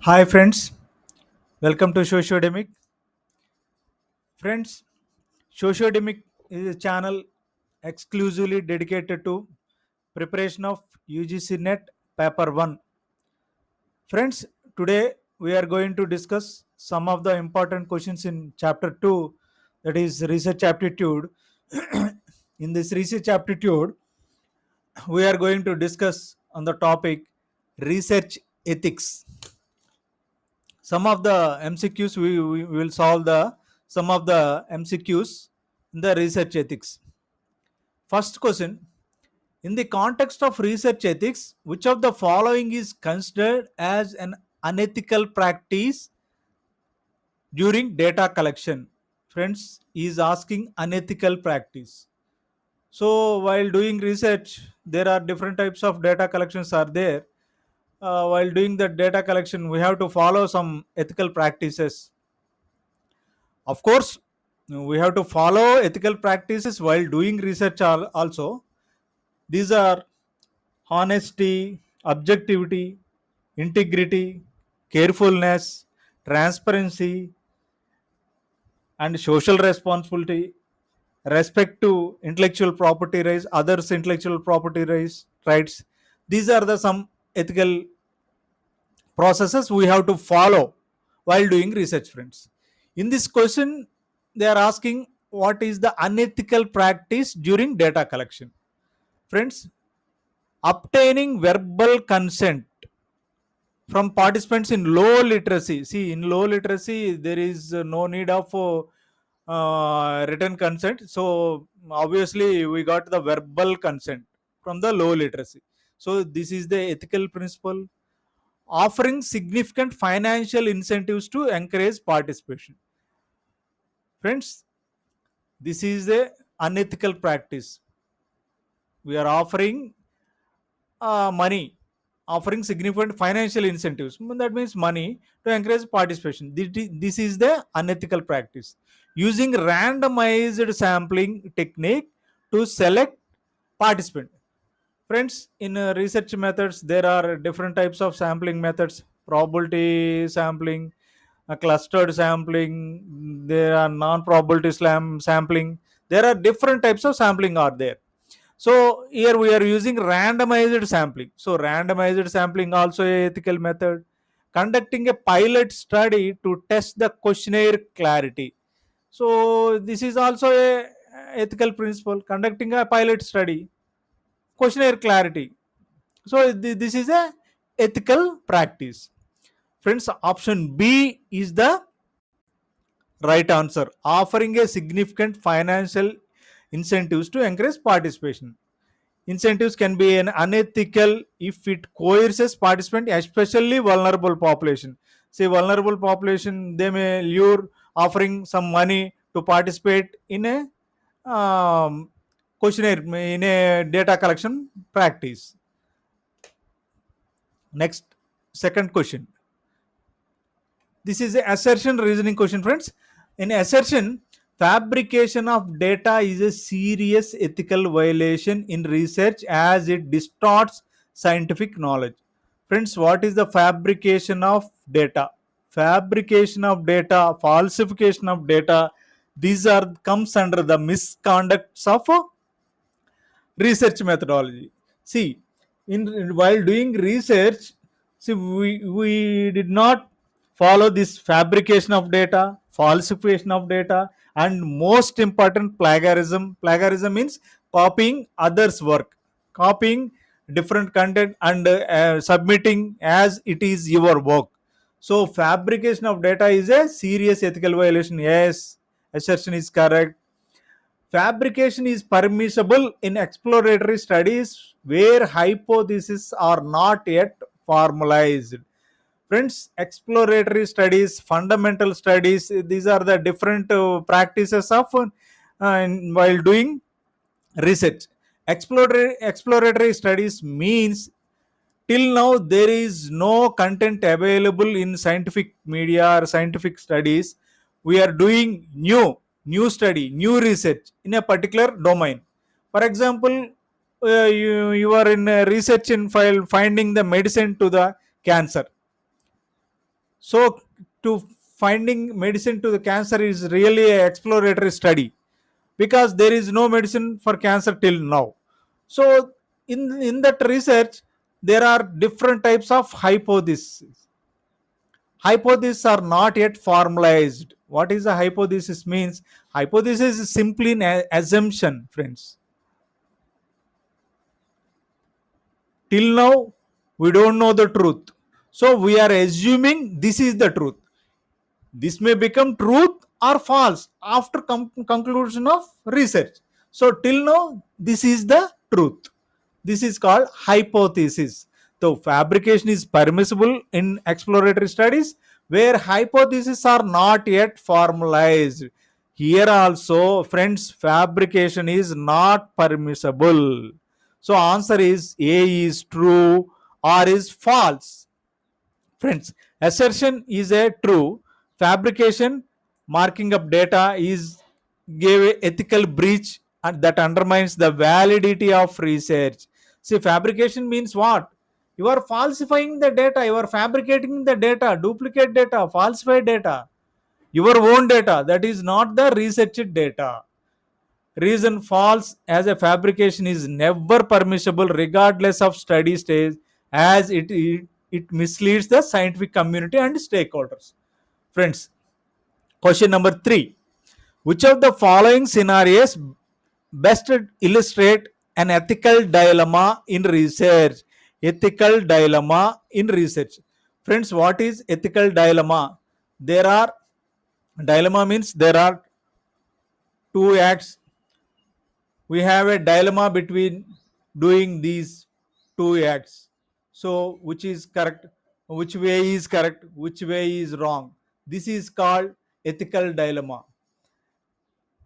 Hi friends, welcome to Sociodemic. Friends, Sociodemic is a channel exclusively dedicated to preparation of UGC NET Paper 1. Friends, today we are going to discuss some of the important questions in Chapter 2, that is Research Aptitude. In this Research Aptitude, we are going to discuss on the topic Research Ethics. Some of the MCQs we will solve the some of the MCQs in the research ethics. First question: in the context of research ethics, which of the following is considered as an unethical practice during data collection? Friends, he is asking unethical practice. So while doing research, there are different types of data collections are there. While doing the data collection, we have to follow some ethical practices. Of course, we have to follow ethical practices while doing research also. These are honesty, objectivity, integrity, carefulness, transparency, and social responsibility, respect to intellectual property rights, others' intellectual property rights. These are the some ethical processes we have to follow while doing research, friends. In this question, they are asking what is the unethical practice during data collection. Friends, obtaining verbal consent from participants in low literacy. See, in low literacy, there is no need of written consent. So, obviously, we got the verbal consent from the low literacy. So, this is the ethical principle. Offering significant financial incentives to encourage participation. Friends, this is a unethical practice. We are offering money, offering significant financial incentives. That means money to encourage participation. This is the unethical practice. Using randomized sampling technique to select participant. Friends, in research methods, there are different types of sampling methods: probability sampling, clustered sampling, there are non-probability sampling. There are different types of sampling are there. So here we are using randomized sampling. So randomized sampling also a ethical method. Conducting a pilot study to test the questionnaire clarity. So this is also a ethical principle. Conducting a pilot study, questionnaire clarity. So this is a ethical practice. Friends, option B is the right answer. Offering a significant financial incentives to encourage participation. Incentives can be an unethical if it coerces participant, especially vulnerable population. Say vulnerable population, they may lure offering some money to participate in a questionnaire, in a data collection practice. Next, second question. This is a assertion reasoning question, friends. In assertion, fabrication of data is a serious ethical violation in research as it distorts scientific knowledge. Friends, what is the fabrication of data? Fabrication of data, falsification of data, these are comes under the misconducts of research methodology. See, in while doing research, see we did not follow this fabrication of data, falsification of data, and most important, plagiarism. Plagiarism means copying others work, copying different content and submitting as it is your work. So fabrication of data is a serious ethical violation. Yes, assertion is correct. Fabrication is permissible in exploratory studies where hypotheses are not yet formalized. Friends, exploratory studies, fundamental studies, these are the different practices of while doing research. Exploratory studies means till now there is no content available in scientific media or scientific studies. We are doing new study, new research in a particular domain. For example, you are in research in finding the medicine to the cancer. So to finding medicine to the cancer is really a exploratory study, because there is no medicine for cancer till now. So in that research there are different types of hypotheses. Hypotheses are not yet formalized. What is a hypothesis means? Hypothesis is simply an assumption, friends. Till now we don't know the truth, so we are assuming this is the truth. This may become truth or false after conclusion of research. So till now this is the truth. This is called hypothesis. So fabrication is permissible in exploratory studies where hypotheses are not yet formalized. Here also, friends, fabrication is not permissible. So answer is A is true or is false. Friends, assertion is a true. Fabrication, marking up data, is gave a ethical breach and that undermines the validity of research. See, fabrication means what? You are falsifying the data, you are fabricating the data, duplicate data, falsified data, your own data. That is not the researched data. Reason false as a fabrication is never permissible regardless of study stage, as it misleads the scientific community and stakeholders. Friends, question number 3. Which of the following scenarios best illustrate an ethical dilemma in research? Ethical dilemma in research. Friends, what is ethical dilemma? There are dilemma means there are two acts. We have a dilemma between doing these two acts. So which is correct? Which way is correct? Which way is wrong? This is called ethical dilemma.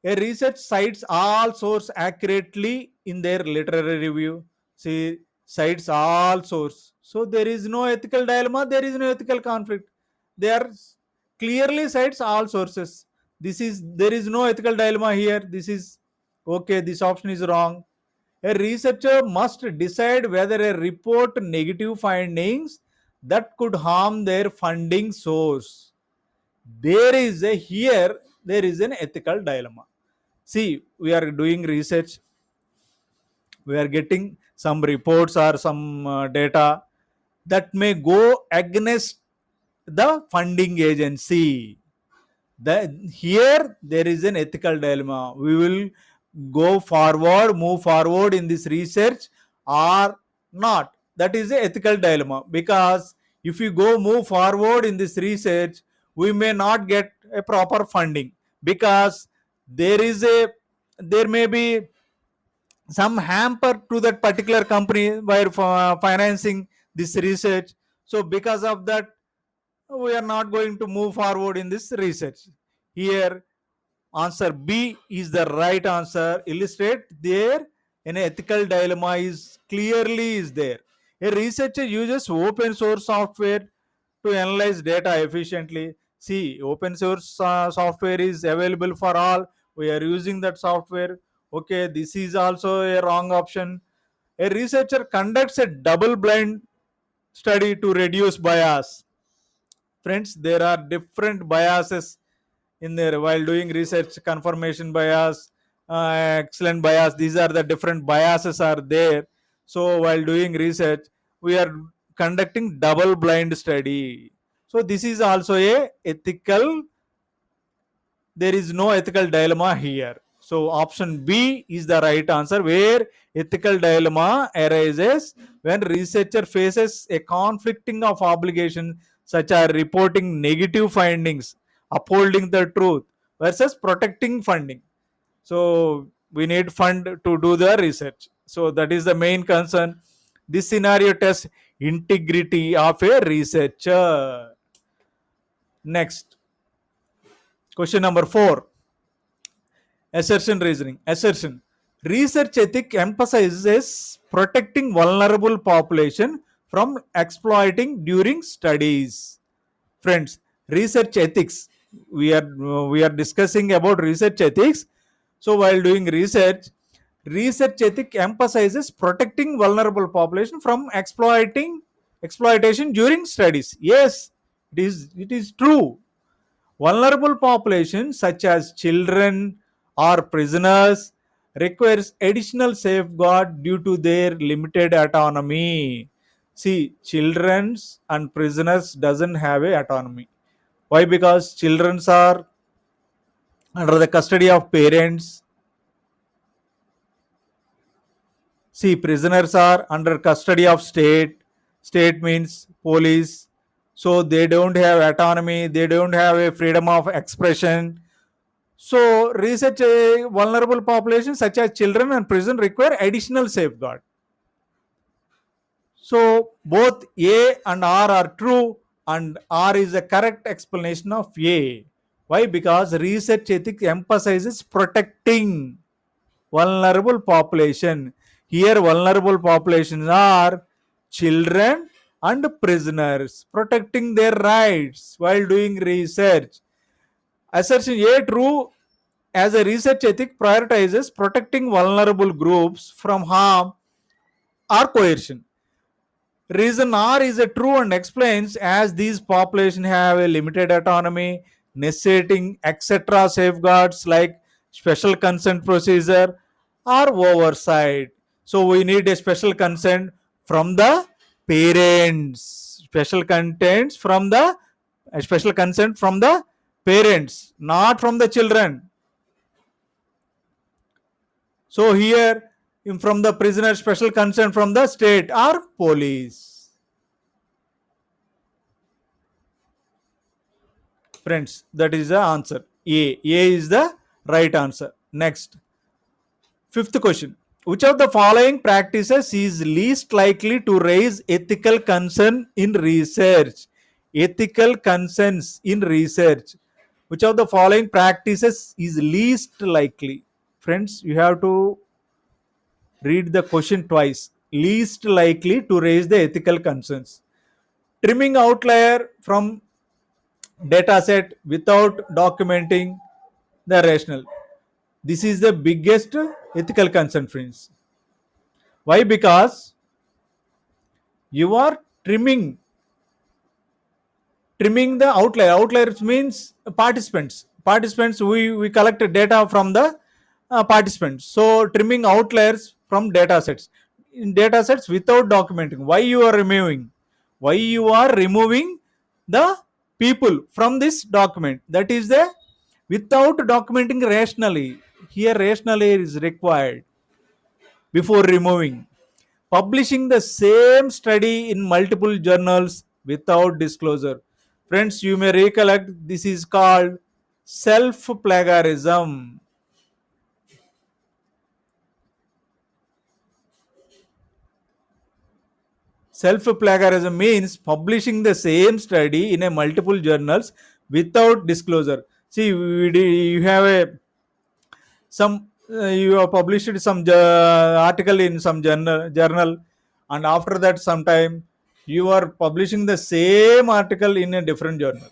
A research cites all source accurately in their literary review. See, cites all source. So there is no ethical dilemma, there is no ethical conflict. They are clearly cites all sources. This is there is no ethical dilemma here. This is okay, this option is wrong. A researcher must decide whether a report negative findings that could harm their funding source. There is an ethical dilemma. See, we are doing research, we are getting some reports or some data that may go against the funding agency. Here there is an ethical dilemma. We will move forward in this research or not. That is the ethical dilemma, because if we move forward in this research, we may not get a proper funding, because there may be some hamper to that particular company by financing this research. So because of that, we are not going to move forward in this research. Here answer B is the right answer. Illustrate there an ethical dilemma is clearly is there. A researcher uses open source software to analyze data efficiently. See, open source software is available for all. We are using that software. Okay, this is also a wrong option. A researcher conducts a double blind study to reduce bias. Friends, there are different biases in there while doing research. Confirmation bias, excellent bias, these are the different biases are there. So while doing research, we are conducting double blind study. So this is also a ethical, there is no ethical dilemma here. So option B is the right answer, where ethical dilemma arises when researcher faces a conflicting of obligations, such as reporting negative findings, upholding the truth, versus protecting funding. So we need fund to do the research. So that is the main concern. This scenario tests integrity of a researcher. Next, question number 4. Assertion reasoning. Assertion. Research ethic emphasizes protecting vulnerable population from exploiting during studies. Friends, research ethics. We are discussing about research ethics. So while doing research, research ethic emphasizes protecting vulnerable population from exploitation during studies. Yes, It is true. Vulnerable populations such as children or prisoners requires additional safeguard due to their limited autonomy. See, children and prisoners doesn't have a autonomy. Why? Because children are under the custody of parents. See, prisoners are under custody of state. State means police. So they don't have autonomy. They don't have a freedom of expression. So research vulnerable populations such as children and prison require additional safeguard. So both A and R are true, and R is the correct explanation of A. Why? Because research ethics emphasizes protecting vulnerable population. Here vulnerable populations are children and prisoners, protecting their rights while doing research. Assertion A true, as a research ethic prioritizes protecting vulnerable groups from harm or coercion. Reason R is a true and explains as these populations have a limited autonomy, necessitating etc. safeguards like special consent procedure or oversight. So we need a special consent from the parents. Special consent from the parents, not from the children. So here, from the prisoner, special consent from the state or police. Friends, that is the answer. A is the right answer. Next, fifth question. Which of the following practices is least likely to raise ethical concern in research? Ethical concerns in research. Which of the following practices is least likely? Friends, you have to read the question twice. Least likely to raise the ethical concerns. Trimming outlier from dataset without documenting the rational. This is the biggest ethical concern, friends. Why? Because you are trimming the outlier. Outliers means participants. Participants, we collect data from the participants. So trimming outliers from data sets. In data sets without documenting. Why you are removing? Why you are removing the people from this document? That is the without documenting rationally. Here rationally is required before removing. Publishing the same study in multiple journals without disclosure. Friends, you may recollect this is called self plagiarism. Self plagiarism means publishing the same study in a multiple journals without disclosure. See, you have a some you have published some article in some journal, and after that sometime you are publishing the same article in a different journal.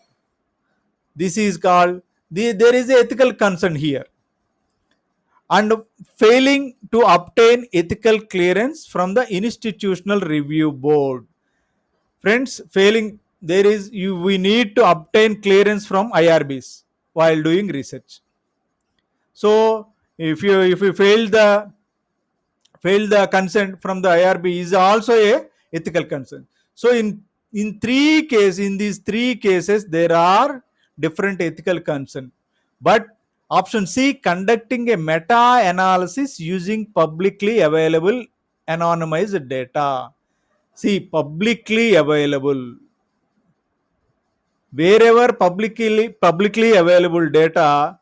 This is called there is a ethical concern here, and failing to obtain ethical clearance from the institutional review board. Friends, failing there is you we need to obtain clearance from IRBs while doing research. So if you fail the consent from the IRB is also a ethical concern. So in these three cases there are different ethical concern. But option C, conducting a meta analysis using publicly available anonymized data. See, publicly available, wherever publicly available data,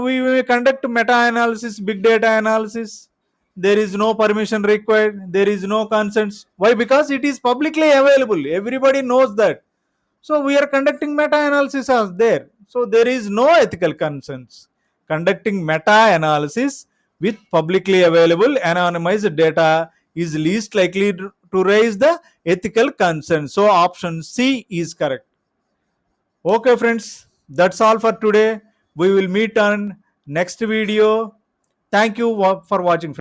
we conduct meta analysis, big data analysis. There is no permission required, there is no consents. Why? Because it is publicly available, everybody knows that. So we are conducting meta analysis as there, so there is no ethical concerns. Conducting meta analysis with publicly available anonymized data is least likely to raise the ethical concern. So option C is correct. Okay, friends, that's all for today. We will meet on next video. Thank you for watching.